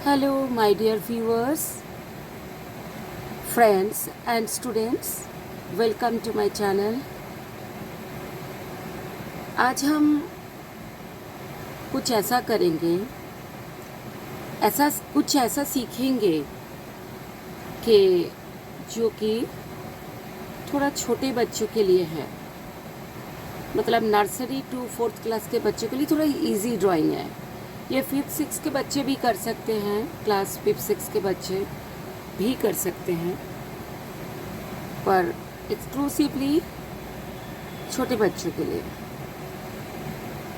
Hello, my dear viewers, friends and students. Welcome to my channel. आज हम कुछ ऐसा करेंगे, कुछ ऐसा सीखेंगे कि जो कि थोड़ा छोटे बच्चों के लिए है, मतलब नर्सरी टू 4th क्लास के बच्चों के लिए थोड़ा इजी ड्राइंग है। ये 5th 6th के बच्चे भी कर सकते हैं, क्लास 5th 6th के बच्चे भी कर सकते हैं, पर एक्सक्लूसिवली छोटे बच्चों के लिए,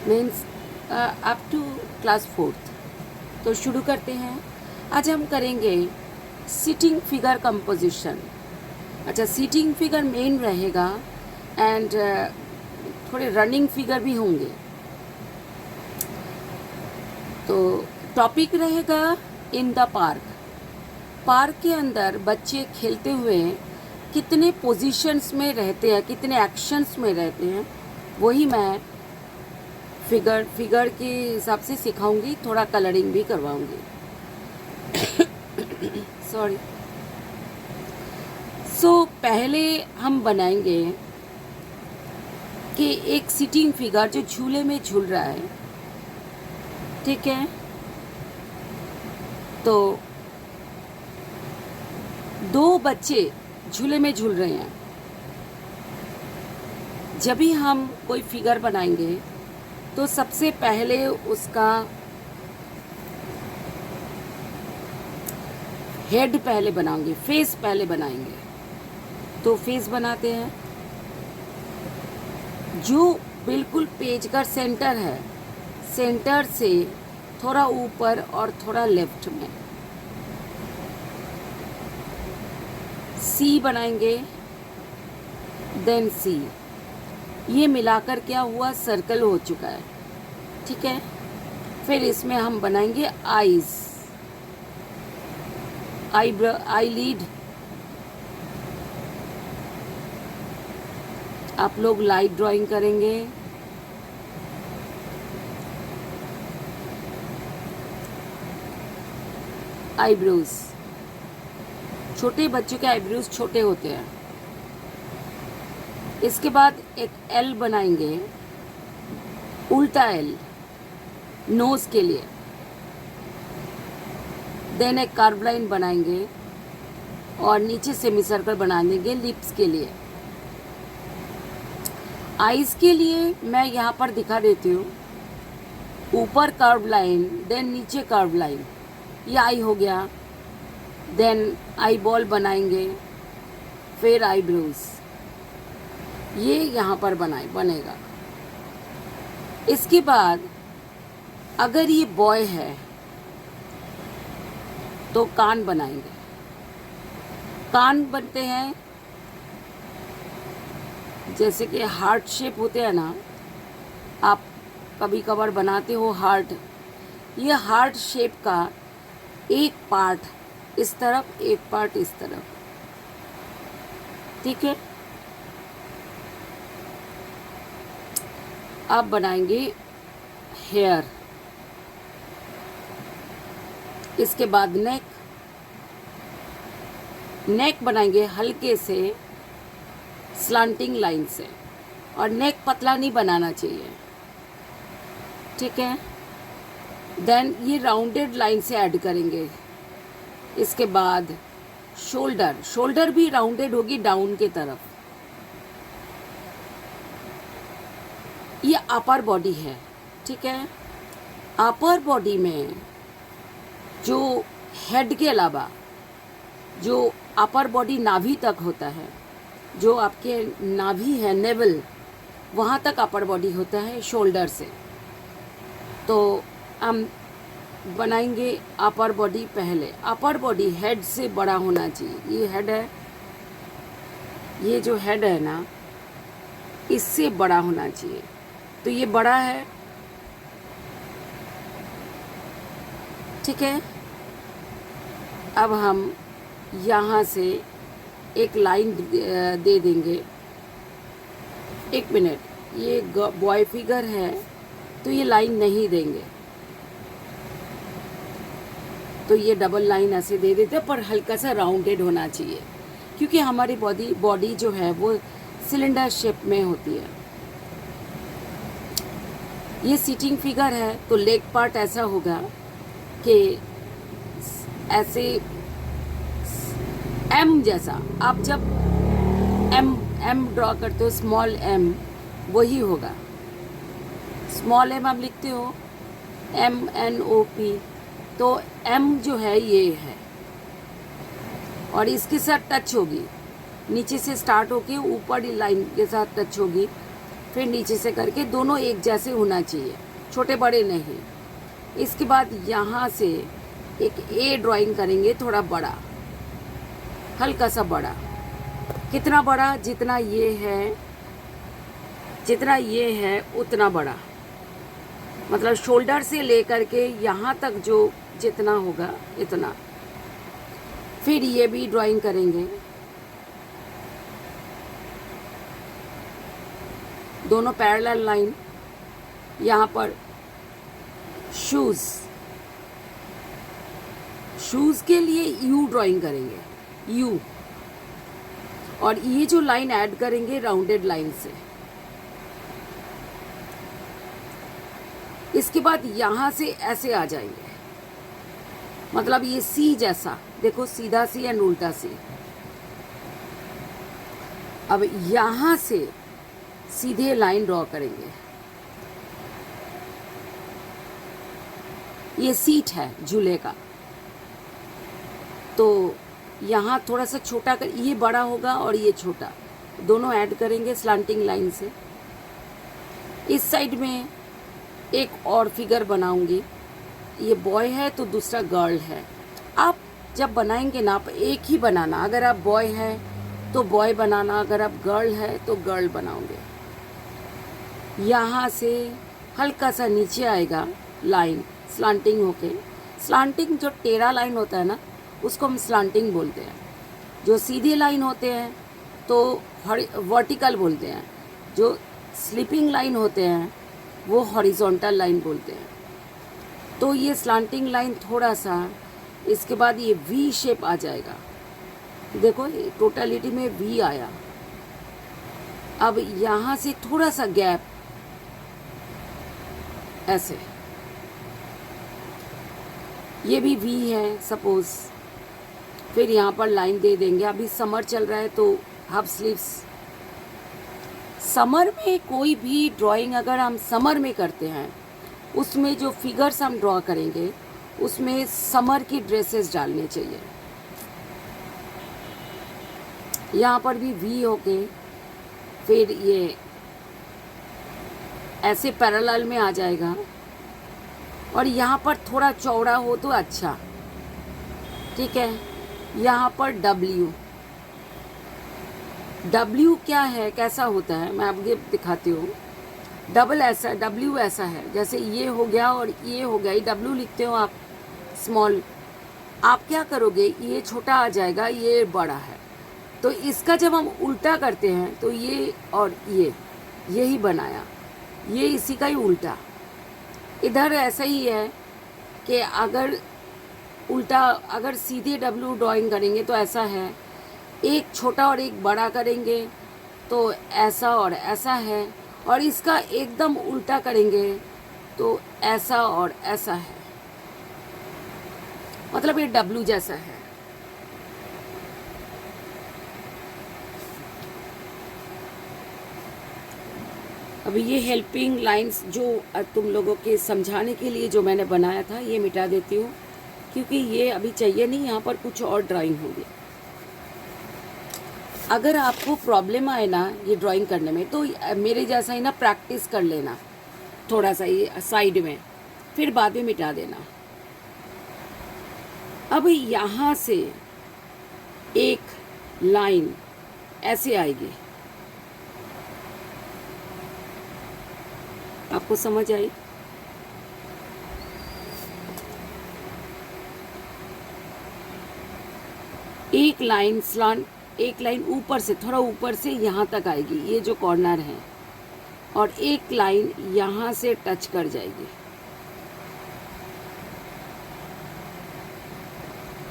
means up to class 4th। तो शुरू करते हैं। आज हम करेंगे सिटिंग फिगर कंपोजिशन। अच्छा, सिटिंग फिगर मेन रहेगा एंड थोड़े रनिंग फिगर भी होंगे। तो टॉपिक रहेगा इन द पार्क। पार्क के अंदर बच्चे खेलते हुए कितने पोजीशंस में रहते हैं, कितने एक्शंस में रहते हैं, वही मैं फिगर के हिसाब से सिखाऊंगी, थोड़ा कलरिंग भी करवाऊंगी। सॉरी। पहले हम बनाएंगे कि एक सिटिंग फिगर जो झूले में झूल रहा है, ठीक है। तो दो बच्चे झूले में झूल रहे हैं। जब भी हम कोई फिगर बनाएंगे तो सबसे पहले उसका हेड पहले बनाएंगे, फेस पहले बनाएंगे। तो फेस बनाते हैं जो बिल्कुल पेज का सेंटर है, सेंटर से थोड़ा ऊपर और थोड़ा लेफ्ट में सी बनाएंगे, देन सी। ये मिलाकर क्या हुआ, सर्कल हो चुका है, ठीक है। फिर इसमें हम बनाएंगे आईज, आईलिड। आप लोग लाइट ड्राइंग करेंगे। आईब्रोज, छोटे बच्चों के आईब्रोज छोटे होते हैं। इसके बाद एक एल बनाएंगे, उल्टा एल, नोज के लिए। देन एक कर्व लाइन बनाएंगे और नीचे सेमी सर्कल बना देंगे लिप्स के लिए। आईज के लिए मैं यहाँ पर दिखा देती हूँ, ऊपर कर्व लाइन, देन नीचे कर्व लाइन, ये आई हो गया। देन आई बॉल बनाएंगे, फिर आईब्रोज, ये यहाँ पर बनेगा। इसके बाद अगर ये बॉय है तो कान बनाएंगे। कान बनते हैं जैसे कि हार्ट शेप होते हैं ना, आप कभी कभार बनाते हो हार्ट। ये हार्ट शेप का एक पार्ट इस तरफ, एक पार्ट इस तरफ, ठीक है। अब बनाएंगे हेयर। इसके बाद नेक बनाएंगे हल्के से स्लांटिंग लाइन से, और नेक पतला नहीं बनाना चाहिए, ठीक है। देन ये राउंडेड लाइन से ऐड करेंगे। इसके बाद शोल्डर भी राउंडेड होगी डाउन की तरफ। ये अपर बॉडी है, ठीक है। अपर बॉडी में जो हेड के अलावा जो अपर बॉडी नाभि तक होता है, जो आपके नाभि है, नेवल, वहाँ तक अपर बॉडी होता है शोल्डर से। तो हम बनाएंगे अपर बॉडी पहले। अपर बॉडी हेड से बड़ा होना चाहिए। ये हेड है, ये जो हेड है ना, इससे बड़ा होना चाहिए। तो ये बड़ा है, ठीक है। अब हम यहाँ से एक लाइन दे देंगे। एक मिनट, ये बॉय फिगर है तो ये लाइन नहीं देंगे। तो ये डबल लाइन ऐसे दे देते हैं, पर हल्का सा राउंडेड होना चाहिए, क्योंकि हमारी बॉडी जो है वो सिलेंडर शेप में होती है। ये सीटिंग फिगर है, तो लेग पार्ट ऐसा होगा कि ऐसे एम जैसा। आप जब एम ड्रॉ करते हो, स्मॉल एम, वही होगा। स्मॉल एम आप लिखते हो MNOP, तो एम जो है ये है, और इसके साथ टच होगी, नीचे से स्टार्ट होके ऊपर लाइन के साथ टच होगी, फिर नीचे से करके दोनों एक जैसे होना चाहिए, छोटे बड़े नहीं। इसके बाद यहाँ से एक ए ड्राइंग करेंगे, थोड़ा बड़ा, हल्का सा बड़ा। कितना बड़ा? जितना ये है उतना बड़ा, मतलब शोल्डर से लेकर के यहाँ तक जो जितना होगा इतना। फिर ये भी ड्राइंग करेंगे, दोनों पैरेलल लाइन। यहाँ पर शूज़ के लिए यू ड्राइंग करेंगे, यू, और ये जो लाइन ऐड करेंगे राउंडेड लाइन से। इसके बाद यहाँ से ऐसे आ जाएंगे, मतलब ये सी जैसा, देखो सीधा सी एंड उल्टा सी। अब यहाँ से सीधे लाइन ड्रॉ करेंगे। ये सीट है झूले का, तो यहाँ थोड़ा सा छोटा कर, ये बड़ा होगा और ये छोटा, दोनों ऐड करेंगे स्लांटिंग लाइन से। इस साइड में एक और फिगर बनाऊंगी, ये बॉय है तो दूसरा गर्ल है। आप जब बनाएंगे ना, आप एक ही बनाना, अगर आप बॉय है तो बॉय बनाना, अगर आप गर्ल है तो गर्ल बनाओगे। यहाँ से हल्का सा नीचे आएगा लाइन स्लांटिंग होके। स्लांटिंग जो टेढ़ा लाइन होता है ना, उसको हम स्लांटिंग बोलते हैं। जो सीधे लाइन होते हैं तो वर्टिकल बोलते हैं। जो स्लिपिंग लाइन होते हैं वो हॉरिजॉन्टल लाइन बोलते हैं। तो ये स्लांटिंग लाइन थोड़ा सा, इसके बाद ये वी शेप आ जाएगा। देखो टोटलिटी में वी आया। अब यहाँ से थोड़ा सा गैप ऐसे, ये भी वी है सपोज। फिर यहाँ पर लाइन दे देंगे। अभी समर चल रहा है तो हाफ स्लीव्स। समर में कोई भी ड्राइंग अगर हम समर में करते हैं, उसमें जो फिगर्स हम ड्रॉ करेंगे उसमें समर की ड्रेसेस डालने चाहिए। यहाँ पर भी वी होके फिर ये ऐसे पैरेलल में आ जाएगा, और यहाँ पर थोड़ा चौड़ा हो तो अच्छा, ठीक है। यहाँ पर डब्ल्यू क्या है, कैसा होता है, मैं आपको दिखाती हूँ। डबल ऐसा, डब्ल्यू ऐसा है, जैसे ये हो गया और ये हो गया, ये डब्ल्यू लिखते हो आप स्मॉल। आप क्या करोगे, ये छोटा आ जाएगा, ये बड़ा है, तो इसका जब हम उल्टा करते हैं तो ये और यही बनाया, ये इसी का ही उल्टा। इधर ऐसा ही है कि अगर उल्टा, अगर सीधे डब्ल्यू ड्राइंग करेंगे तो ऐसा है, एक छोटा और एक बड़ा करेंगे तो ऐसा और ऐसा है, और इसका एकदम उल्टा करेंगे तो ऐसा और ऐसा है, मतलब ये डब्ल्यू जैसा है। अब ये हेल्पिंग लाइंस जो तुम लोगों के समझाने के लिए जो मैंने बनाया था, ये मिटा देती हूँ, क्योंकि ये अभी चाहिए नहीं, यहाँ पर कुछ और ड्राइंग होगी। अगर आपको प्रॉब्लम आए ना ये ड्राइंग करने में, तो मेरे जैसा ही ना प्रैक्टिस कर लेना थोड़ा सा ये साइड में, फिर बाद में मिटा देना। अब यहाँ से एक लाइन ऐसे आएगी, आपको समझ आई? एक लाइन स्लांट, एक लाइन ऊपर से, थोड़ा ऊपर से यहाँ तक आएगी, ये जो कॉर्नर है, और एक लाइन यहाँ से टच कर जाएगी।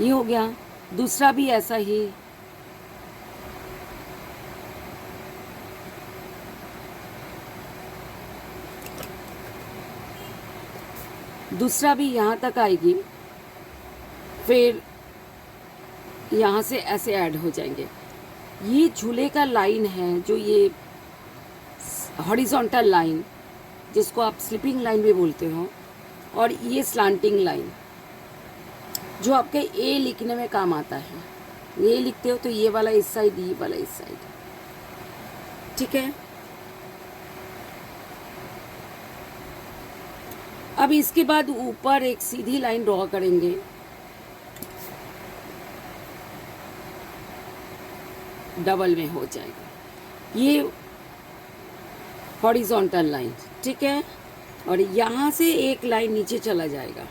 ये हो गया। दूसरा भी ऐसा ही, दूसरा भी यहाँ तक आएगी, फिर यहाँ से ऐसे ऐड हो जाएंगे। ये झूले का लाइन है, जो ये हॉरिजॉन्टल लाइन जिसको आप स्लिपिंग लाइन भी बोलते हो, और ये स्लांटिंग लाइन जो आपके ए लिखने में काम आता है। ये लिखते हो तो ये वाला इस साइड, ये वाला इस साइड, ठीक है। अब इसके बाद ऊपर एक सीधी लाइन ड्रॉ करेंगे, डबल में हो जाएगा ये हॉरिजॉन्टल लाइन, ठीक है। और यहाँ से एक लाइन नीचे चला जाएगा।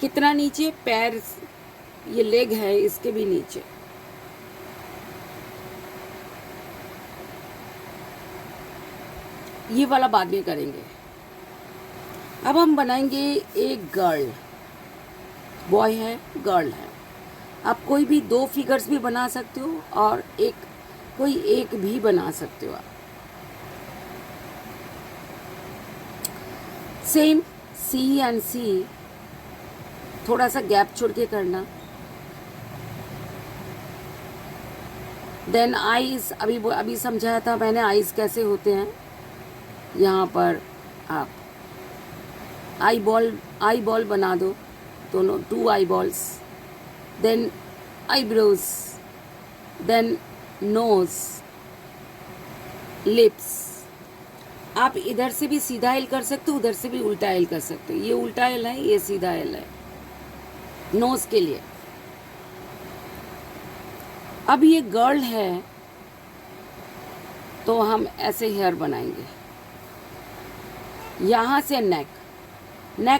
कितना नीचे? पैर, ये लेग है, इसके भी नीचे। ये वाला बाद में करेंगे। अब हम बनाएंगे एक गर्ल, बॉय है, गर्ल है। आप कोई भी दो फिगर्स भी बना सकते हो और कोई एक भी बना सकते हो आप। सेम सी एंड सी, थोड़ा सा गैप छोड़ के करना। देन आईज, अभी समझाया था मैंने आईज कैसे होते हैं। यहाँ पर आप आई बॉल बना दो, दोनों 2 eyeballs. Then eyebrows, then nose, lips. आप इधर से भी सीधा एल कर सकते हो, उधर से भी उल्टा एल कर सकते हो। ये उल्टा एल है, ये सीधा एल है नोज के लिए। अब ये गर्ल है तो हम ऐसे हेयर बनाएंगे। यहाँ से नेक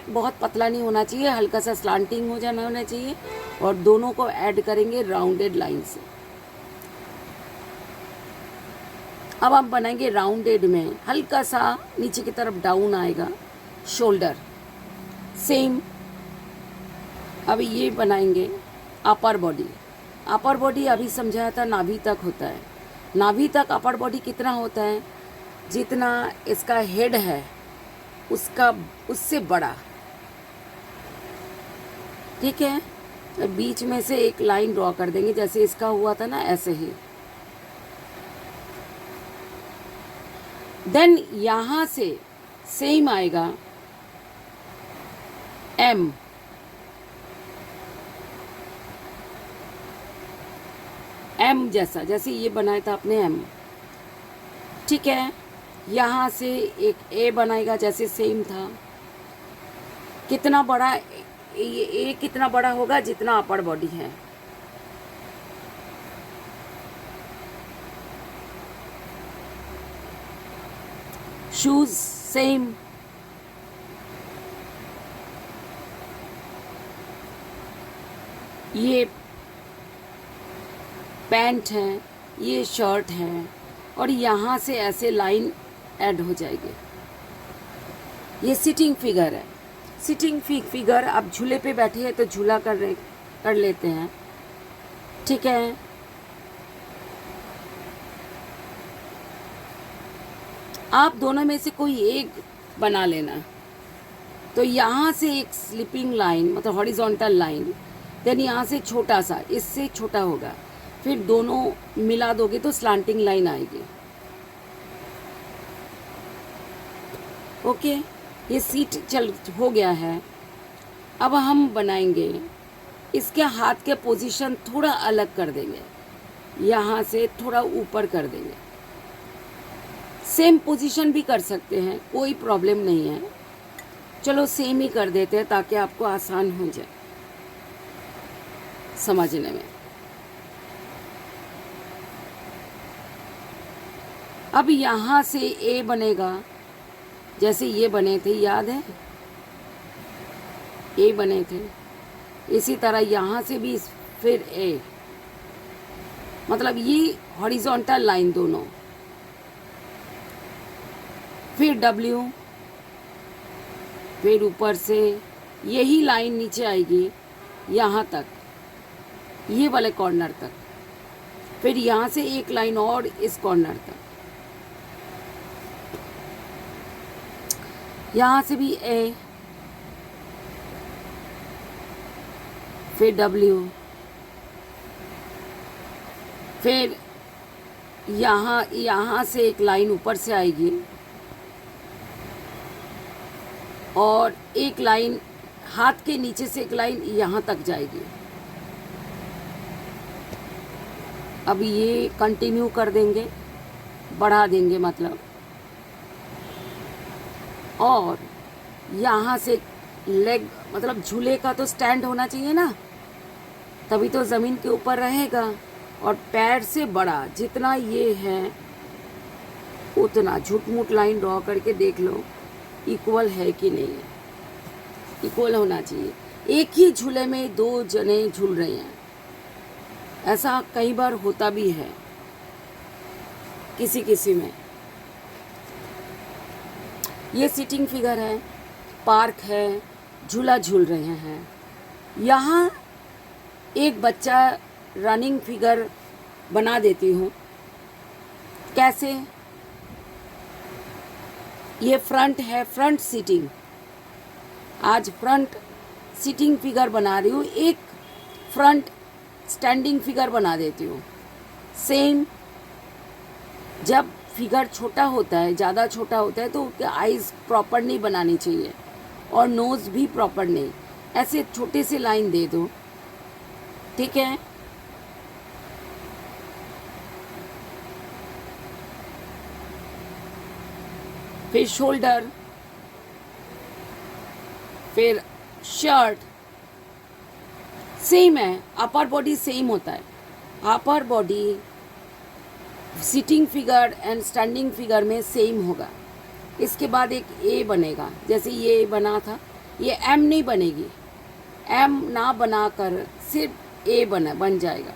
बहुत पतला नहीं होना चाहिए, हल्का सा स्लांटिंग होना चाहिए। और दोनों को ऐड करेंगे राउंडेड लाइन से। अब हम बनाएंगे राउंडेड में, हल्का सा नीचे की तरफ डाउन आएगा शोल्डर, सेम। अब ये बनाएंगे अपर बॉडी। अपर बॉडी अभी समझाया था नाभि तक होता है। नाभि तक अपर बॉडी कितना होता है? जितना इसका हेड है उससे बड़ा, ठीक है। तो बीच में से एक लाइन ड्रॉ कर देंगे, जैसे इसका हुआ था ना, ऐसे ही। देन यहाँ से सेम आएगा एम जैसा, जैसे ये बनाया था आपने एम, ठीक है। यहाँ से एक ए बनाएगा, जैसे सेम था। कितना बड़ा ये ए कितना बड़ा होगा? जितना अपर बॉडी है। शूज सेम, ये पैंट है, ये शर्ट है, और यहाँ से ऐसे लाइन ऐड हो जाएगी। ये सिटिंग फिगर है। सिटिंग फिगर, आप झूले पे बैठे हैं तो झूला कर लेते हैं, ठीक है। आप दोनों में से कोई एक बना लेना। तो यहाँ से एक स्लिपिंग लाइन, मतलब हॉरिजॉन्टल लाइन, देन यहाँ से छोटा सा, इससे छोटा होगा, फिर दोनों मिला दोगे तो स्लांटिंग लाइन आएगी। ओके, ये सीट हो गया है। अब हम बनाएंगे, इसके हाथ के पोजीशन थोड़ा अलग कर देंगे, यहाँ से थोड़ा ऊपर कर देंगे। सेम पोजीशन भी कर सकते हैं, कोई प्रॉब्लम नहीं है। चलो सेम ही कर देते हैं ताकि आपको आसान हो जाए समझने में। अब यहाँ से ए बनेगा, जैसे ये बने थे, याद है? ए बने थे। इसी तरह यहाँ से भी फिर ए, मतलब ये हॉरिजॉन्टल लाइन दोनों, फिर डब्ल्यू, फिर ऊपर से यही लाइन नीचे आएगी यहाँ तक, ये वाले कॉर्नर तक, फिर यहाँ से एक लाइन और इस कॉर्नर तक, यहाँ से भी ए, फिर डब्ल्यू, फिर यहाँ से एक लाइन ऊपर से आएगी और एक लाइन हाथ के नीचे से एक लाइन यहाँ तक जाएगी। अब ये कंटिन्यू कर देंगे, बढ़ा देंगे मतलब, और यहाँ से लेग मतलब झूले का तो स्टैंड होना चाहिए ना, तभी तो ज़मीन के ऊपर रहेगा। और पैर से बड़ा जितना ये है उतना झूठ-मूठ लाइन ड्रॉ करके देख लो इक्वल है कि नहीं है। इक्वल होना चाहिए। एक ही झूले में दो जने झूल रहे हैं, ऐसा कई बार होता भी है किसी किसी में। ये सिटिंग फिगर है, पार्क है, झूला झूल रहे हैं। यहाँ एक बच्चा रनिंग फिगर बना देती हूँ। कैसे? ये फ्रंट है, फ्रंट सीटिंग। आज फ्रंट सीटिंग फिगर बना रही हूँ, एक फ्रंट स्टैंडिंग फिगर बना देती हूँ। सेम जब फिगर छोटा होता है, ज़्यादा छोटा होता है तो आइज़ प्रॉपर नहीं बनानी चाहिए और नोज़ भी प्रॉपर नहीं, ऐसे छोटे से लाइन दे दो, ठीक है। फिर शोल्डर, फिर शर्ट, सेम है। अपर बॉडी सेम होता है। Upper body sitting figure and standing figure में सेम होगा। इसके बाद एक ए बनेगा, जैसे ये बना था, ये एम नहीं बनेगी। एम ना बनाकर सिर्फ ए बन जाएगा।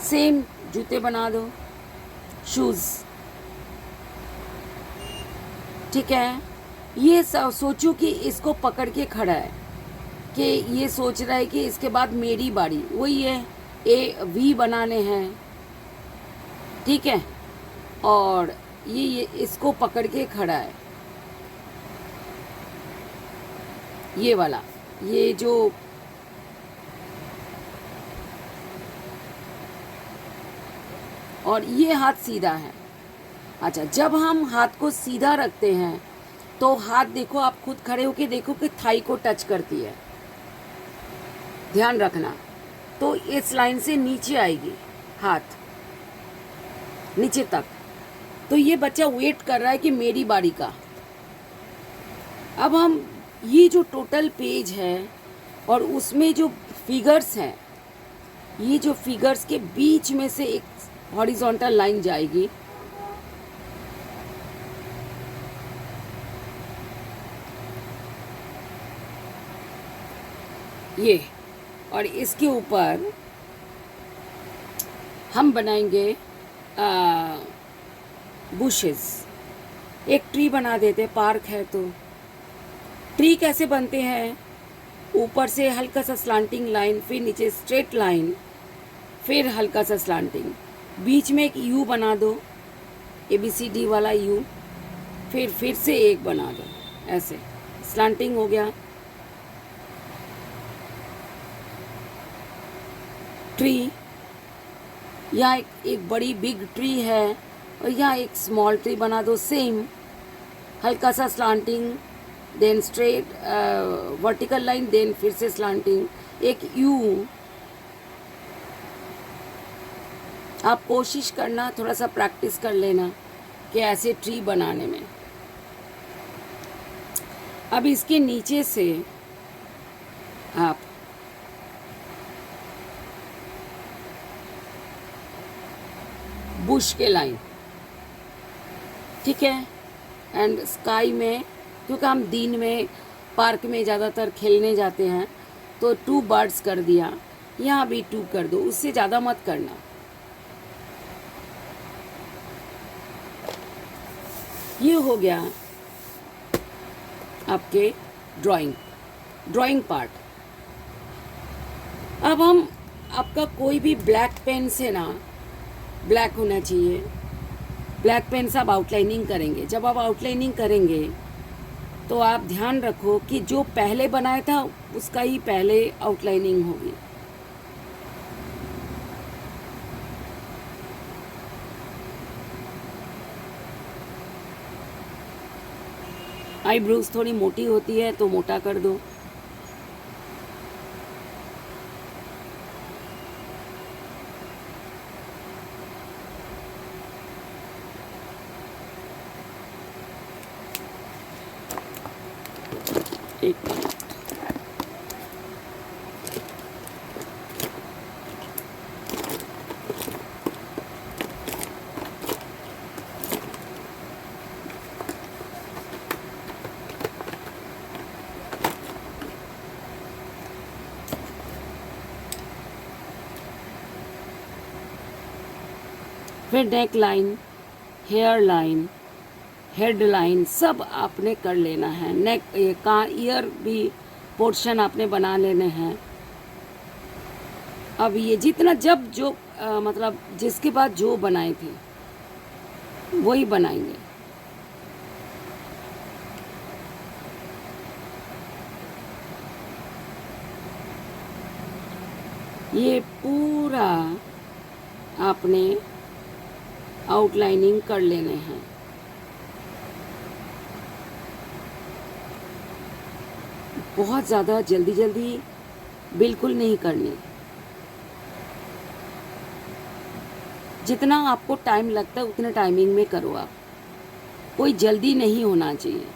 सेम जूते बना दो, शूज़, ठीक है। ये सोचो कि इसको पकड़ के खड़ा है, कि ये सोच रहा है कि इसके बाद मेरी बारी, वही है, ए वी बनाने हैं, ठीक है। और ये इसको पकड़ के खड़ा है, ये वाला, ये जो और ये हाथ सीधा है। अच्छा, जब हम हाथ को सीधा रखते हैं तो हाथ देखो, आप खुद खड़े होके देखो कि थाई को टच करती है, ध्यान रखना। तो इस लाइन से नीचे आएगी हाथ, नीचे तक। तो ये बच्चा वेट कर रहा है कि मेरी बारी का। अब हम ये जो टोटल पेज है और उसमें जो फिगर्स हैं, ये जो फिगर्स के बीच में से एक हॉरिजॉन्टल लाइन जाएगी, ये, और इसके ऊपर हम बनाएंगे बुशेस। एक ट्री बना देते, पार्क है तो। ट्री कैसे बनते हैं? ऊपर से हल्का सा स्लांटिंग लाइन, फिर नीचे स्ट्रेट लाइन, फिर हल्का सा स्लांटिंग, बीच में एक यू बना दो, ABCD वाला यू, फिर से एक बना दो, ऐसे स्लांटिंग हो गया। ट्री, यहाँ एक बड़ी बिग ट्री है और यहाँ एक स्मॉल ट्री बना दो, सेम हल्का सा slanting, then straight vertical line, then फिर से स्लांटिंग, एक यू। आप कोशिश करना, थोड़ा सा प्रैक्टिस कर लेना कि ऐसे ट्री बनाने में। अब इसके नीचे से आप बुश के लाइन, ठीक है। एंड स्काई में, क्योंकि हम दिन में पार्क में ज़्यादातर खेलने जाते हैं तो 2 बर्ड्स कर दिया, यहाँ भी 2 कर दो, उससे ज़्यादा मत करना। ये हो गया आपके ड्राइंग ड्राइंग पार्ट। अब हम आपका कोई भी ब्लैक पेन से ना, ब्लैक होना चाहिए, ब्लैक पेन से आप आउटलाइनिंग करेंगे। जब आप आउटलाइनिंग करेंगे तो आप ध्यान रखो कि जो पहले बनाया था उसका ही पहले आउटलाइनिंग होगी। आईब्रोज थोड़ी मोटी होती है तो मोटा कर दो। एक मिनट। फिर neck line, hair line, head line सब आपने कर लेना है। नेक का ईयर भी पोर्शन आपने बना लेने हैं। अब ये जितना जब जो मतलब जिसके बाद जो बनाए थे वही बनाएंगे। ये पूरा आपने आउटलाइनिंग कर लेने हैं। बहुत ज़्यादा जल्दी जल्दी बिल्कुल नहीं करनी। जितना आपको टाइम लगता है उतने टाइमिंग में करो आप, कोई जल्दी नहीं होना चाहिए।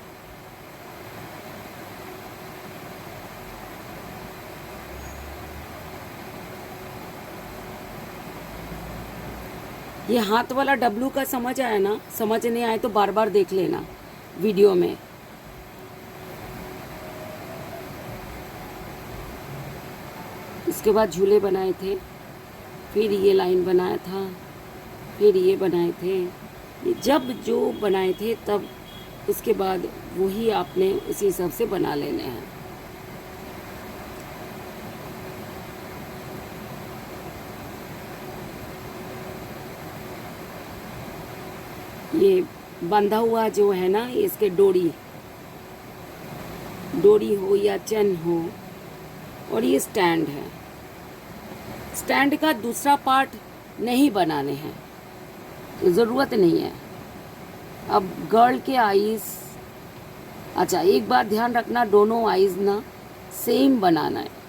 ये हाथ वाला डब्लू का समझ आया ना? समझ नहीं आए तो बार बार देख लेना वीडियो में। इसके बाद झूले बनाए थे, फिर ये लाइन बनाया था, फिर ये बनाए थे। ये जब जो बनाए थे तब उसके बाद वही आपने उसी हिसाब से बना लेने हैं। ये बंधा हुआ जो है ना, इसके डोरी हो या चैन हो, और ये स्टैंड है। स्टैंड का दूसरा पार्ट नहीं बनाने हैं, तो ज़रूरत नहीं है। अब गर्ल के आईज, अच्छा एक बात ध्यान रखना, दोनों आईज ना सेम बनाना है।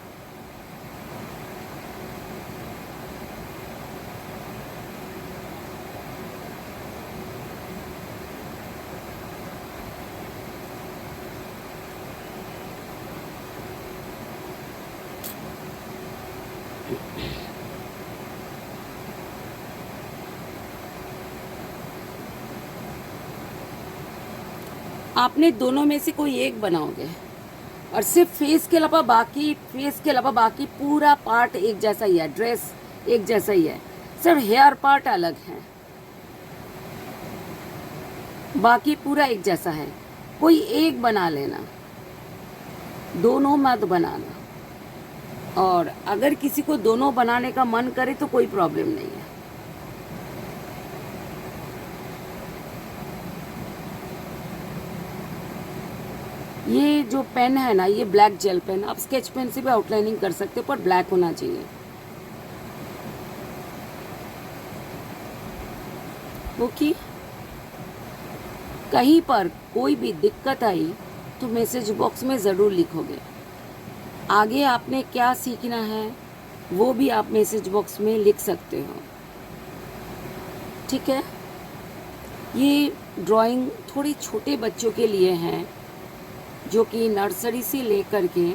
आपने दोनों में से कोई एक बनाओगे, और सिर्फ फेस के अलावा बाकी पूरा पार्ट एक जैसा ही है, ड्रेस एक जैसा ही है, सिर्फ हेयर पार्ट अलग है, बाकी पूरा एक जैसा है। कोई एक बना लेना, दोनों मत बनाना। और अगर किसी को दोनों बनाने का मन करे तो कोई प्रॉब्लम नहीं है। ये जो पेन है ना, ये ब्लैक जेल पेन, आप स्केच पेन से भी आउटलाइनिंग कर सकते हो, पर ब्लैक होना चाहिए। ओके, कहीं पर कोई भी दिक्कत आई तो मैसेज बॉक्स में ज़रूर लिखोगे। आगे आपने क्या सीखना है वो भी आप मैसेज बॉक्स में लिख सकते हो, ठीक है। ये ड्राइंग थोड़ी छोटे बच्चों के लिए है, जो कि नर्सरी से लेकर के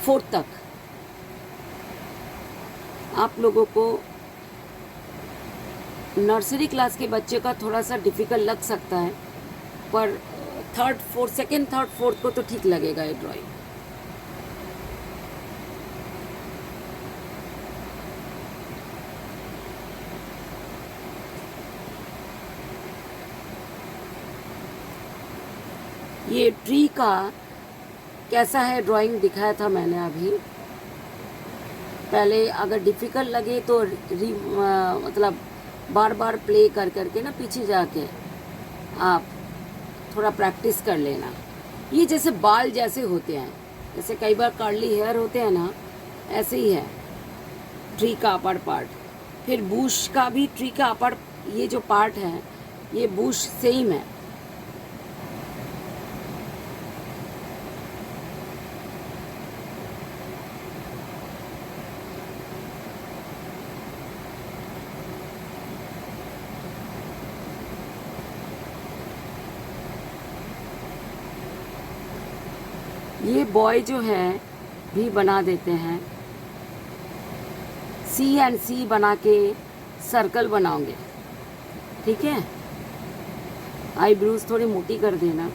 4th तक। आप लोगों को नर्सरी क्लास के बच्चे का थोड़ा सा डिफ़िकल्ट लग सकता है, पर 2nd, 3rd, 4th को तो ठीक लगेगा ये ड्राइंग। ये ट्री का कैसा है ड्राइंग दिखाया था मैंने अभी। पहले अगर डिफ़िकल्ट लगे तो मतलब बार बार प्ले कर करके ना पीछे जाके आप थोड़ा प्रैक्टिस कर लेना। ये जैसे बाल जैसे होते हैं, जैसे कई बार कर्ली हेयर होते हैं ना, ऐसे ही है ट्री का अपर पार्ट। फिर बुश का भी ट्री का अपर ये जो पार्ट है ये बुश सेम है। ये बॉय जो है भी बना देते हैं, सी एंड सी बना के सर्कल बनाओगे, ठीक है। आईब्रोज थोड़ी मोटी कर देना।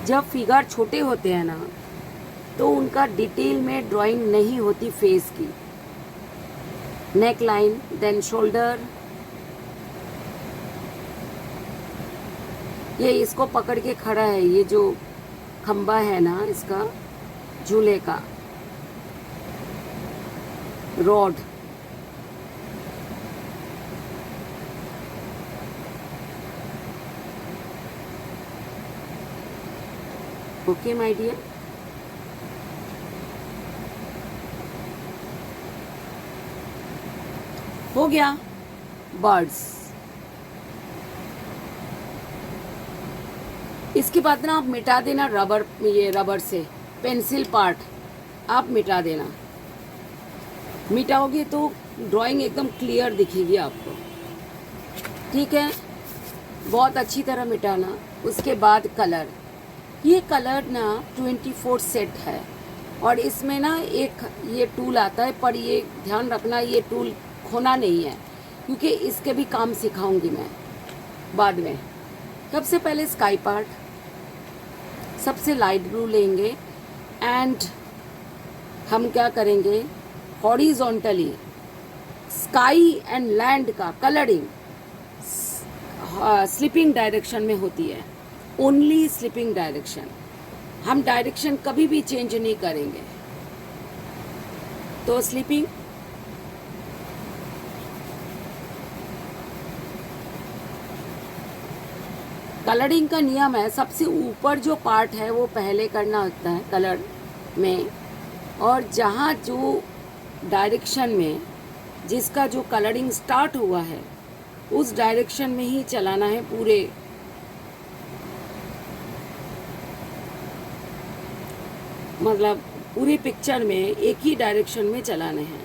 जब फिगर छोटे होते हैं ना तो उनका डिटेल में ड्राइंग नहीं होती फेस की। नेक लाइन, देन शोल्डर, ये इसको पकड़ के खड़ा है, ये जो खंबा है ना इसका झूले का रॉड, ओके माय डियर। हो गया बर्ड्स। इसके बाद ना आप मिटा देना रबर, ये रबर से पेंसिल पार्ट आप मिटा देना। मिटाओगे तो ड्राइंग एकदम क्लियर दिखेगी आपको, ठीक है। बहुत अच्छी तरह मिटाना। उसके बाद कलर, ये कलर ना 24 सेट है और इसमें ना एक ये टूल आता है, पर ये ध्यान रखना ये टूल खोना नहीं है, क्योंकि इसके भी काम सिखाऊंगी मैं बाद में। सबसे पहले स्काई पार्ट, सबसे लाइट ब्लू लेंगे एंड हम क्या करेंगे, हॉरिजॉन्टली स्काई एंड लैंड का कलरिंग स्लिपिंग डायरेक्शन में होती है, ओनली स्लिपिंग डायरेक्शन। हम डायरेक्शन कभी भी चेंज नहीं करेंगे। तो स्लिपिंग, कलरिंग का नियम है, सबसे ऊपर जो पार्ट है वो पहले करना होता है कलर में, और जहाँ जो डायरेक्शन में जिसका जो कलरिंग स्टार्ट हुआ है उस डायरेक्शन में ही चलाना है पूरे। मतलब पूरी पिक्चर में एक ही डायरेक्शन में चलाने हैं,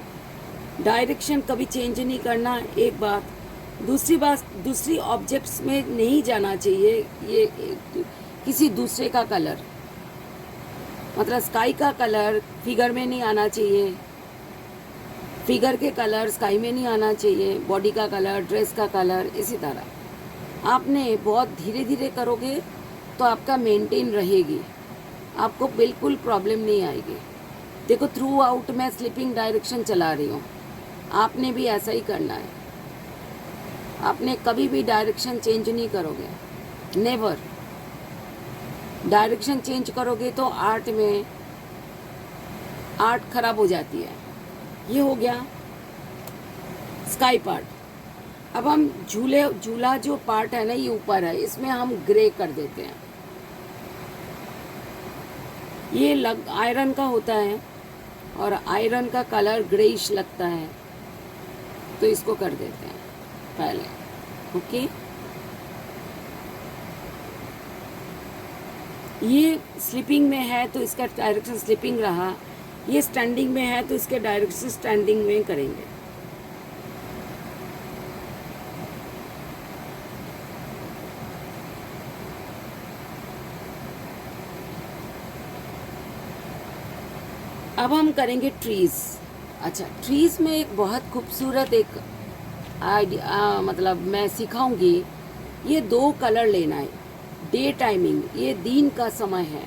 डायरेक्शन कभी चेंज नहीं करना। एक बात, दूसरी बात, दूसरी ऑब्जेक्ट्स में नहीं जाना चाहिए ये किसी दूसरे का कलर, मतलब स्काई का कलर फिगर में नहीं आना चाहिए, फिगर के कलर स्काई में नहीं आना चाहिए, बॉडी का कलर, ड्रेस का कलर, इसी तरह। आपने बहुत धीरे धीरे करोगे तो आपका मेंटेन रहेगी, आपको बिल्कुल प्रॉब्लम नहीं आएगी। देखो थ्रू आउट मैं स्लिपिंग डायरेक्शन चला रही हूँ, आपने भी ऐसा ही करना है। आपने कभी भी डायरेक्शन चेंज नहीं करोगे, नेवर। डायरेक्शन चेंज करोगे तो आर्ट में आर्ट खराब हो जाती है। ये हो गया स्काई पार्ट। अब हम झूला जो पार्ट है ना ये ऊपर है, इसमें हम ग्रे कर देते हैं। ये आयरन का होता है और आयरन का कलर ग्रेइश लगता है, तो इसको कर देते हैं पहले, ओके। ये स्लिपिंग में है तो इसका डायरेक्शन स्लिपिंग रहा, ये स्टैंडिंग में है तो इसके डायरेक्शन स्टैंडिंग में करेंगे। अब हम करेंगे ट्रीज। अच्छा, ट्रीज में एक बहुत खूबसूरत एक आइडिया मतलब मैं सिखाऊंगी। ये 2 कलर लेना है, डे टाइमिंग, ये दिन का समय है।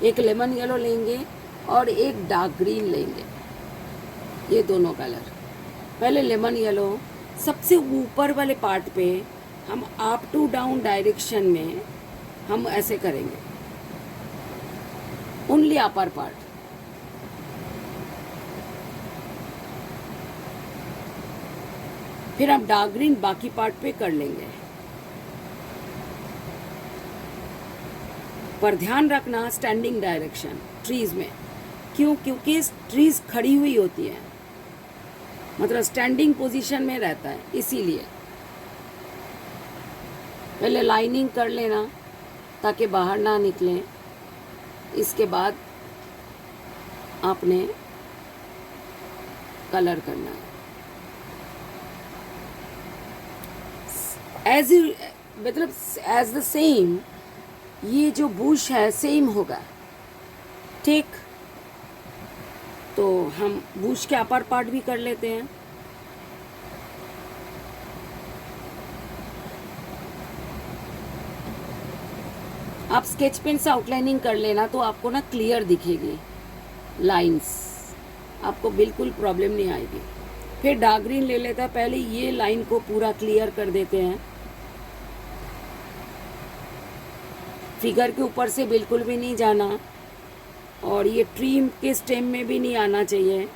एक लेमन येलो लेंगे और एक डार्क ग्रीन लेंगे, ये दोनों कलर। पहले लेमन येलो, सबसे ऊपर वाले पार्ट पे हम अप टू डाउन डायरेक्शन में हम ऐसे करेंगे, ओनली अपर पार्ट। फिर हम डार्क ग्रीन बाकी पार्ट पे कर लेंगे। पर ध्यान रखना स्टैंडिंग डायरेक्शन ट्रीज में, क्यों? क्योंकि ट्रीज खड़ी हुई होती है, मतलब स्टैंडिंग पोजीशन में रहता है, इसीलिए पहले लाइनिंग कर लेना ताकि बाहर ना निकले। इसके बाद आपने कलर करना है। एज यू मतलब एज द सेम, ये जो बुश है सेम होगा, ठीक? तो हम बुश के अपर पार्ट भी कर लेते हैं। आप स्केच पेन से आउटलाइनिंग कर लेना तो आपको ना क्लियर दिखेगी लाइंस, आपको बिल्कुल प्रॉब्लम नहीं आएगी। फिर डार्क ग्रीन ले लेता है, पहले ये लाइन को पूरा क्लियर कर देते हैं। फिगर के ऊपर से बिल्कुल भी नहीं जाना, और ये ट्री के स्टेम में भी नहीं आना चाहिए।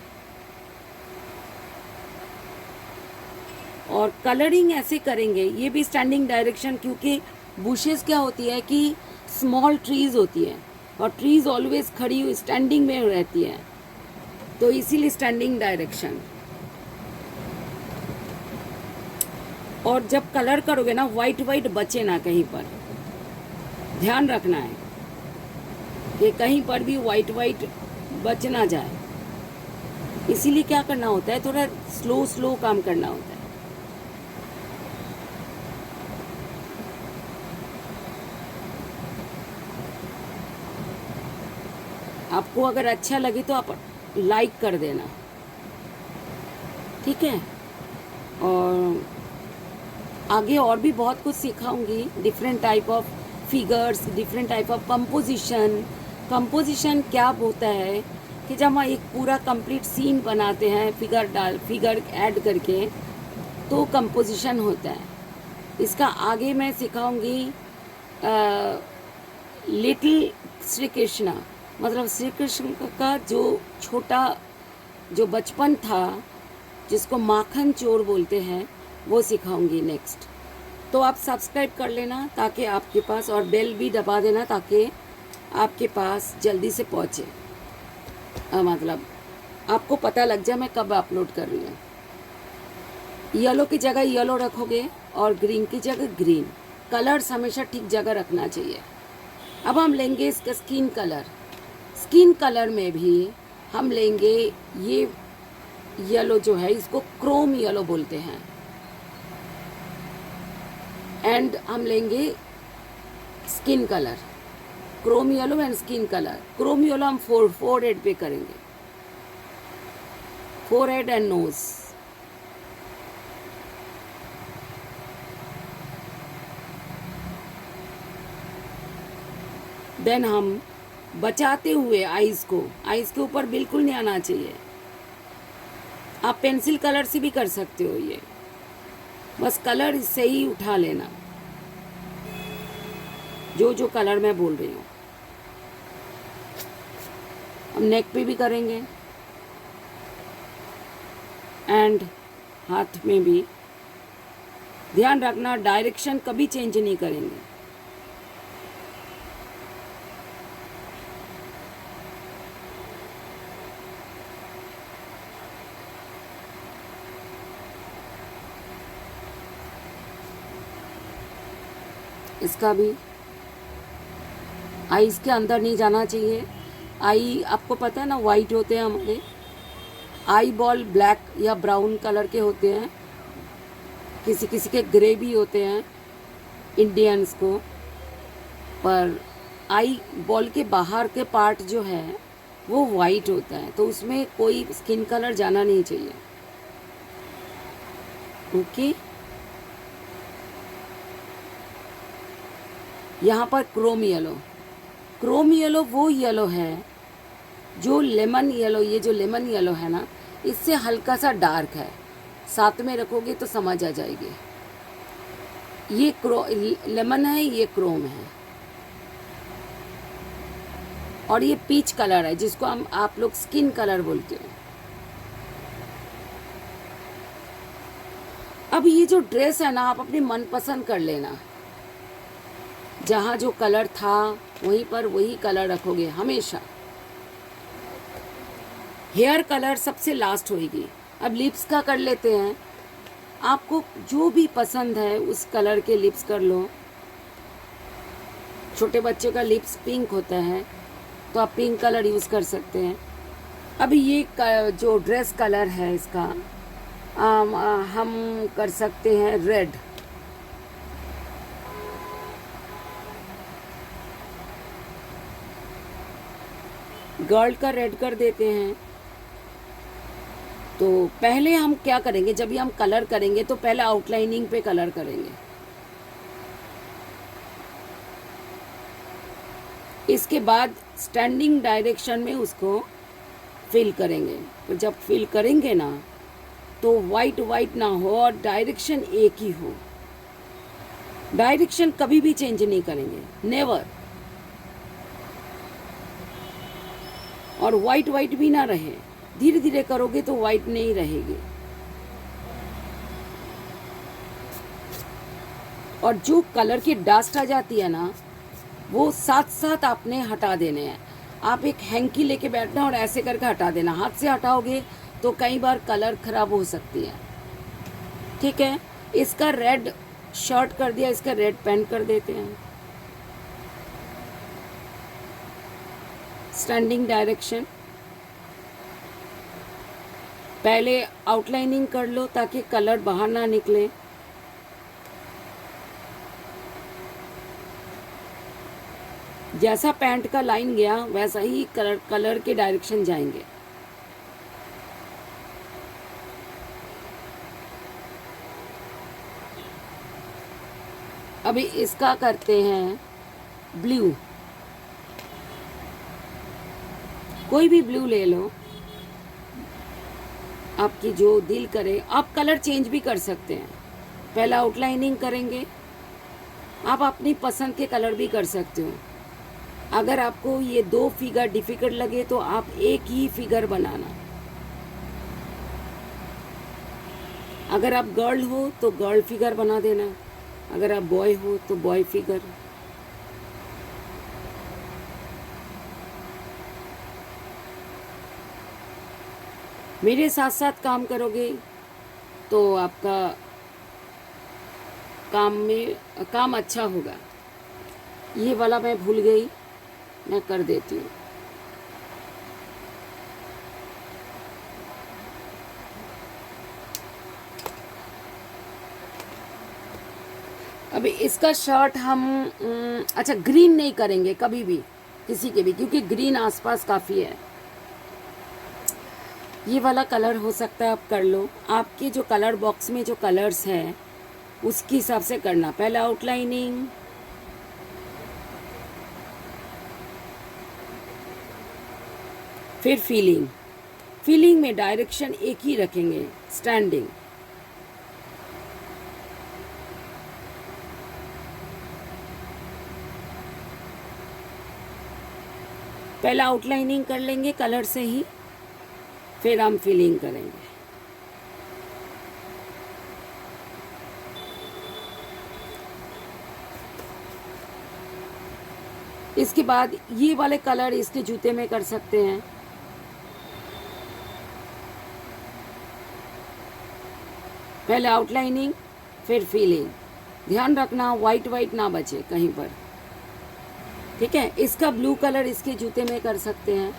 और कलरिंग ऐसे करेंगे, ये भी स्टैंडिंग डायरेक्शन, क्योंकि बुशेस क्या होती है कि स्मॉल ट्रीज होती है और ट्रीज ऑलवेज खड़ी हुई स्टैंडिंग में रहती है, तो इसीलिए स्टैंडिंग डायरेक्शन। और जब कलर करोगे ना, वाइट वाइट बचे ना कहीं पर, ध्यान रखना है कि कहीं पर भी वाइट वाइट बच ना जाए। इसीलिए क्या करना होता है, थोड़ा स्लो स्लो काम करना होता है। आपको अगर अच्छा लगे तो आप लाइक कर देना, ठीक है? और आगे और भी बहुत कुछ सिखाऊंगी, different type of figures, different type of composition. Composition क्या होता है कि जब हम एक पूरा कंप्लीट सीन बनाते हैं फिगर ऐड करके, तो कंपोजिशन होता है। इसका आगे मैं सिखाऊंगी। लिटिल श्री कृष्णा, मतलब श्री कृष्ण का जो छोटा जो बचपन था, जिसको माखन चोर बोलते हैं, वो सिखाऊंगी नेक्स्ट। तो आप सब्सक्राइब कर लेना ताकि आपके पास, और बेल भी दबा देना ताकि आपके पास जल्दी से पहुँचे, मतलब आपको पता लग जाए मैं कब अपलोड कर रही हूँ। येलो की जगह येलो रखोगे और ग्रीन की जगह ग्रीन। कलर्स हमेशा ठीक जगह रखना चाहिए। अब हम लेंगे इसका स्किन कलर। स्किन कलर में भी हम लेंगे ये येलो जो है, इसको क्रोम येलो बोलते हैं। एंड हम लेंगे skin colour, Chrome yellow and skin colour. Chrome yellow हम फोरहेड पे करेंगे, फोरहेड एंड नोज। देन हम बचाते हुए आईज को, आईज के ऊपर बिल्कुल नहीं आना चाहिए। आप पेंसिल कलर से भी कर सकते हो, ये बस कलर इससे ही उठा लेना, जो जो कलर मैं बोल रही हूँ। हम नेक पे भी करेंगे एंड हाथ में भी। ध्यान रखना डायरेक्शन कभी चेंज नहीं करेंगे। इसका भी आईज के अंदर नहीं जाना चाहिए। आई आपको पता है ना, वाइट होते हैं हमारे आई बॉल, ब्लैक या ब्राउन कलर के होते हैं, किसी किसी के ग्रे भी होते हैं इंडियंस को। पर आई बॉल के बाहर के पार्ट जो है वो वाइट होता है, तो उसमें कोई स्किन कलर जाना नहीं चाहिए। ओके, यहाँ पर क्रोम येलो। क्रोम येलो वो येलो है जो लेमन येलो, ये जो लेमन येलो है ना, इससे हल्का सा डार्क है। साथ में रखोगे तो समझ आ जाएगी। ये लेमन है, ये क्रोम है। और ये पीच कलर है जिसको हम आप लोग स्किन कलर बोलते हो। अब ये जो ड्रेस है ना, आप अपनी मनपसंद कर लेना। जहाँ जो कलर था वहीं पर वही कलर रखोगे हमेशा। हेयर कलर सबसे लास्ट होगी। अब लिप्स का कर लेते हैं। आपको जो भी पसंद है उस कलर के लिप्स कर लो। छोटे बच्चों का लिप्स पिंक होता है तो आप पिंक कलर यूज़ कर सकते हैं। अभी ये जो ड्रेस कलर है इसका हम कर सकते हैं रेड। गर्ल का रेड कर देते हैं। तो पहले हम क्या करेंगे, जब भी हम कलर करेंगे तो पहले आउटलाइनिंग पे कलर करेंगे। इसके बाद स्टैंडिंग डायरेक्शन में उसको फिल करेंगे। तो जब फिल करेंगे ना तो वाइट वाइट ना हो और डायरेक्शन एक ही हो। डायरेक्शन कभी भी चेंज नहीं करेंगे, नेवर। और वाइट वाइट भी ना रहे, धीरे धीरे करोगे तो वाइट नहीं रहेगी। और जो कलर की डस्ट आ जाती है ना वो साथ साथ आपने हटा देने हैं। आप एक हैंकी लेके बैठना और ऐसे करके हटा देना। हाथ से हटाओगे तो कई बार कलर खराब हो सकती है। ठीक है, इसका रेड शर्ट कर दिया, इसका रेड पैंट कर देते हैं। स्टैंडिंग डायरेक्शन, पहले आउटलाइनिंग कर लो ताकि कलर बाहर ना निकले। जैसा पैंट का लाइन गया वैसा ही कलर के डायरेक्शन जाएंगे। अभी इसका करते हैं ब्लू। कोई भी ब्लू ले लो, आपकी जो दिल करे। आप कलर चेंज भी कर सकते हैं। पहला आउटलाइनिंग करेंगे, आप अपनी पसंद के कलर भी कर सकते हो। अगर आपको ये 2 फिगर डिफिकल्ट लगे तो आप एक ही फिगर बनाना। अगर आप गर्ल हो तो गर्ल फिगर बना देना, अगर आप बॉय हो तो बॉय फिगर। मेरे साथ साथ काम करोगे तो आपका काम अच्छा होगा। ये वाला मैं भूल गई, मैं कर देती हूँ। अभी इसका शर्ट हम अच्छा ग्रीन नहीं करेंगे कभी भी किसी के भी, क्योंकि ग्रीन आसपास काफ़ी है। ये वाला कलर हो सकता है, आप कर लो। आपके जो कलर बॉक्स में जो कलर्स हैं उसके हिसाब से करना। पहले आउटलाइनिंग, फिर फीलिंग। फीलिंग में डायरेक्शन एक ही रखेंगे, स्टैंडिंग। पहले आउटलाइनिंग कर लेंगे कलर से ही, फिर हम फीलिंग करेंगे। इसके बाद ये वाले कलर इसके जूते में कर सकते हैं। पहले आउटलाइनिंग फिर फीलिंग। ध्यान रखना वाइट वाइट ना बचे कहीं पर। ठीक है, इसका ब्लू कलर इसके जूते में कर सकते हैं।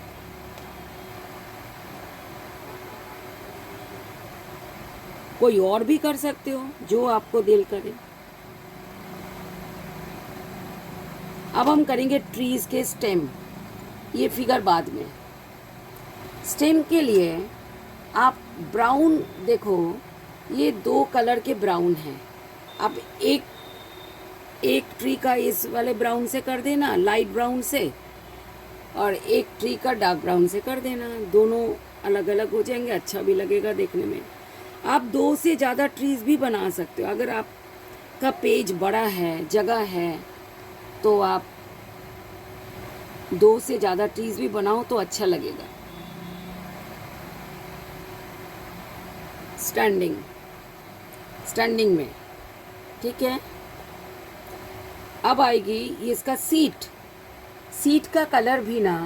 कोई और भी कर सकते हो जो आपको दिल करे। अब हम करेंगे ट्रीज के स्टेम। ये फिगर बाद में। स्टेम के लिए आप ब्राउन देखो, ये 2 कलर के ब्राउन हैं। अब एक ट्री का इस वाले ब्राउन से कर देना, लाइट ब्राउन से, और एक ट्री का डार्क ब्राउन से कर देना। दोनों अलग अलग हो जाएंगे, अच्छा भी लगेगा देखने में। आप 2 से ज़्यादा ट्रीज भी बना सकते हो। अगर आपका पेज बड़ा है, जगह है, तो आप 2 से ज़्यादा ट्रीज भी बनाओ तो अच्छा लगेगा। स्टैंडिंग में, ठीक है। अब आएगी ये इसका सीट का कलर भी ना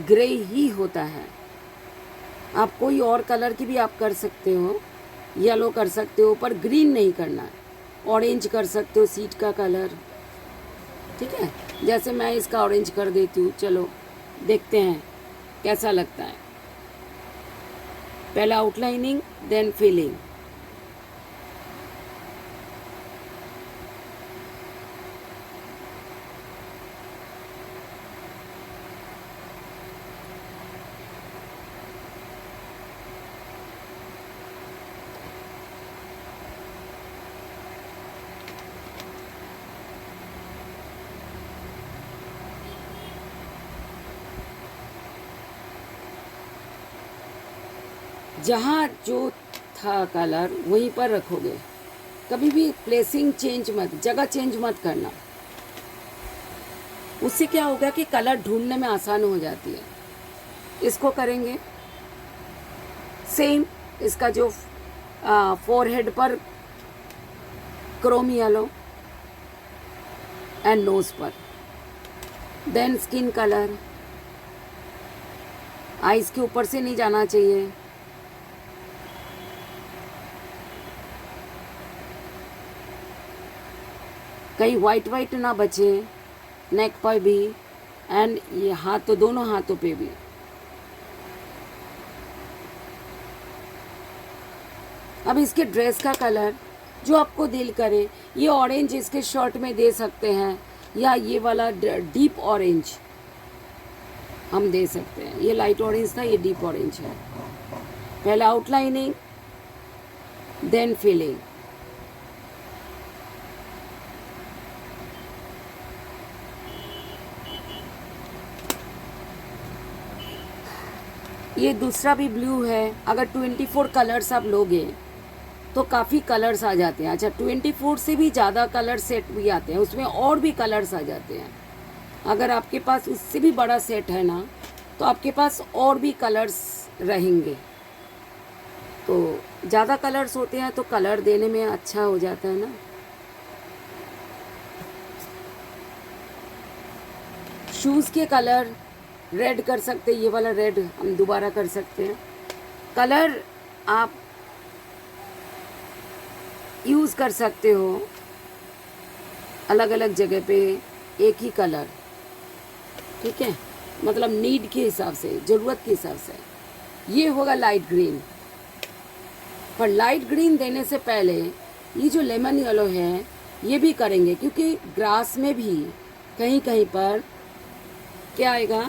ग्रे ही होता है। आप कोई और कलर की भी आप कर सकते हो, येलो कर सकते हो, पर ग्रीन नहीं करना है। ऑरेंज कर सकते हो सीट का कलर, ठीक है। जैसे मैं इसका ऑरेंज कर देती हूँ, चलो देखते हैं कैसा लगता है। पहला आउटलाइनिंग देन फिलिंग। जहाँ जो था कलर वहीं पर रखोगे, कभी भी प्लेसिंग चेंज मत, जगह चेंज मत करना। उससे क्या होगा कि कलर ढूंढने में आसान हो जाती है। इसको करेंगे सेम, इसका जो फोरहेड पर क्रोम येलो एंड नोज पर, देन स्किन कलर। आइज के ऊपर से नहीं जाना चाहिए। कहीं वाइट ना बचे, नेक पर भी एंड ये हाथों, दोनों हाथों पे भी। अब इसके ड्रेस का कलर जो आपको दिल करे, ये ऑरेंज इसके शर्ट में दे सकते हैं, या ये वाला डीप ऑरेंज हम दे सकते हैं। ये लाइट ऑरेंज था, ये डीप ऑरेंज है। पहला आउटलाइनिंग देन फिलिंग। ये दूसरा भी ब्लू है। अगर 24 कलर्स आप लोगे तो काफ़ी कलर्स आ जाते हैं। अच्छा, 24 से भी ज़्यादा कलर सेट भी आते हैं, उसमें और भी कलर्स आ जाते हैं। अगर आपके पास उससे भी बड़ा सेट है ना, तो आपके पास और भी कलर्स रहेंगे। तो ज़्यादा कलर्स होते हैं तो कलर देने में अच्छा हो जाता है ना। शूज़ के कलर रेड कर सकते, ये वाला रेड हम दोबारा कर सकते हैं। कलर आप यूज़ कर सकते हो अलग अलग जगह पे, एक ही कलर, ठीक है। मतलब नीड के हिसाब से, ज़रूरत के हिसाब से। ये होगा लाइट ग्रीन। पर लाइट ग्रीन देने से पहले ये जो लेमन येलो है ये भी करेंगे, क्योंकि ग्रास में भी कहीं कहीं पर क्या आएगा,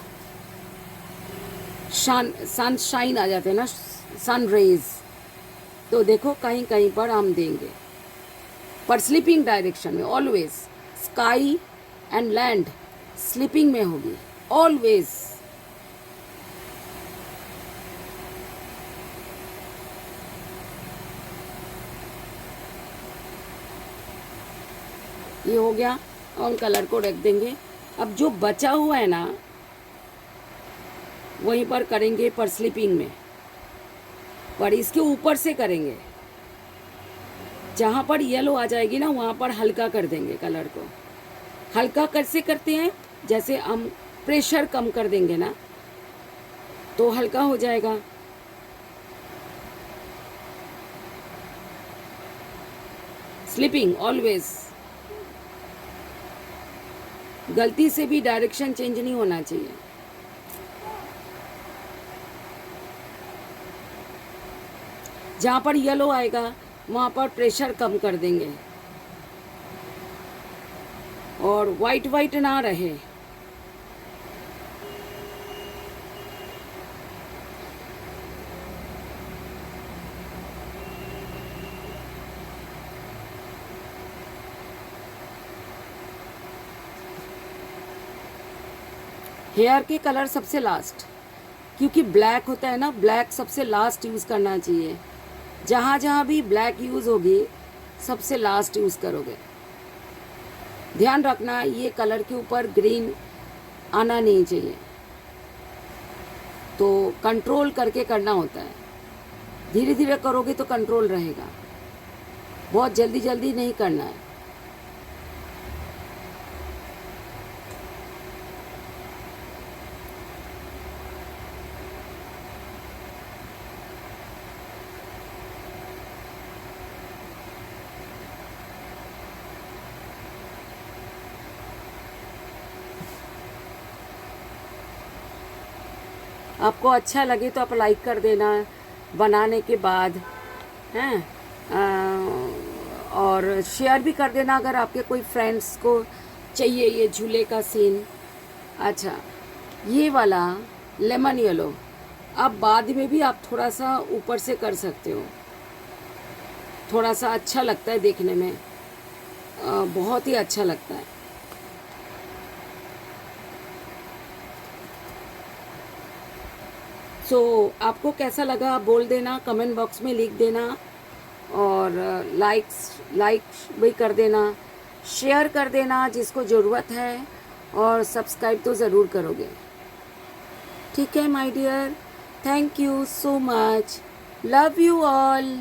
सनशाइन आ जाते हैं ना, सन रेज। तो देखो कहीं कहीं पर हम देंगे। पर स्लीपिंग डायरेक्शन में always sky and land sleeping में होगी ऑलवेज। ये हो गया, और कलर को रख देंगे। अब जो बचा हुआ है ना वहीं पर करेंगे, पर स्लीपिंग में, पर इसके ऊपर से करेंगे। जहाँ पर येलो आ जाएगी ना वहाँ पर हल्का कर देंगे कलर को। हल्का कैसे करते हैं, जैसे हम प्रेशर कम कर देंगे ना तो हल्का हो जाएगा। स्लीपिंग ऑलवेज, गलती से भी डायरेक्शन चेंज नहीं होना चाहिए। जहाँ पर येलो आएगा वहाँ पर प्रेशर कम कर देंगे, और वाइट ना रहे। हेयर के कलर सबसे लास्ट, क्योंकि ब्लैक होता है ना, ब्लैक सबसे लास्ट यूज़ करना चाहिए। जहाँ जहाँ भी ब्लैक यूज़ होगी सबसे लास्ट यूज़ करोगे। ध्यान रखना ये कलर के ऊपर ग्रीन आना नहीं चाहिए। तो कंट्रोल करके करना होता है, धीरे धीरे करोगे तो कंट्रोल रहेगा, बहुत जल्दी जल्दी नहीं करना है। आपको अच्छा लगे तो आप लाइक कर देना बनाने के बाद, हैं, और शेयर भी कर देना अगर आपके कोई फ्रेंड्स को चाहिए ये झूले का सीन। अच्छा, ये वाला लेमन येलो आप बाद में भी आप थोड़ा सा ऊपर से कर सकते हो, थोड़ा सा अच्छा लगता है देखने में, बहुत ही अच्छा लगता है। सो आपको कैसा लगा आप बोल देना, कमेंट बॉक्स में लिख देना, और लाइक भी कर देना, शेयर कर देना जिसको ज़रूरत है, और सब्सक्राइब तो ज़रूर करोगे। ठीक है my dear, thank you so much, love you all.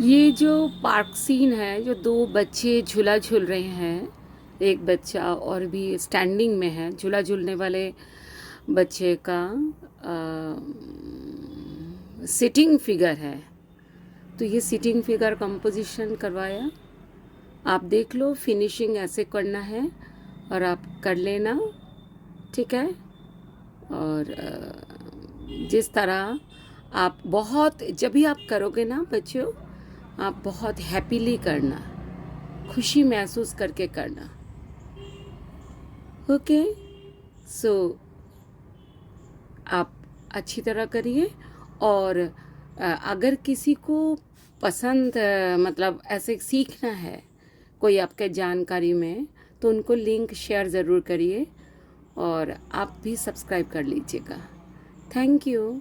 ये जो पार्क सीन है, जो दो बच्चे झूला झूल रहे हैं, एक बच्चा और भी स्टैंडिंग में है, झूला झूलने वाले बच्चे का सिटिंग फिगर है। तो ये सिटिंग फिगर कंपोजिशन करवाया, आप देख लो, फिनिशिंग ऐसे करना है और आप कर लेना, ठीक है। और जिस तरह आप बहुत, जब भी आप करोगे ना बच्चों, आप बहुत हैप्पीली करना, खुशी महसूस करके करना। ओके, सो आप अच्छी तरह करिए। और अगर किसी को पसंद, मतलब ऐसे सीखना है कोई आपके जानकारी में, तो उनको लिंक शेयर ज़रूर करिए और आप भी सब्सक्राइब कर लीजिएगा। Thank you.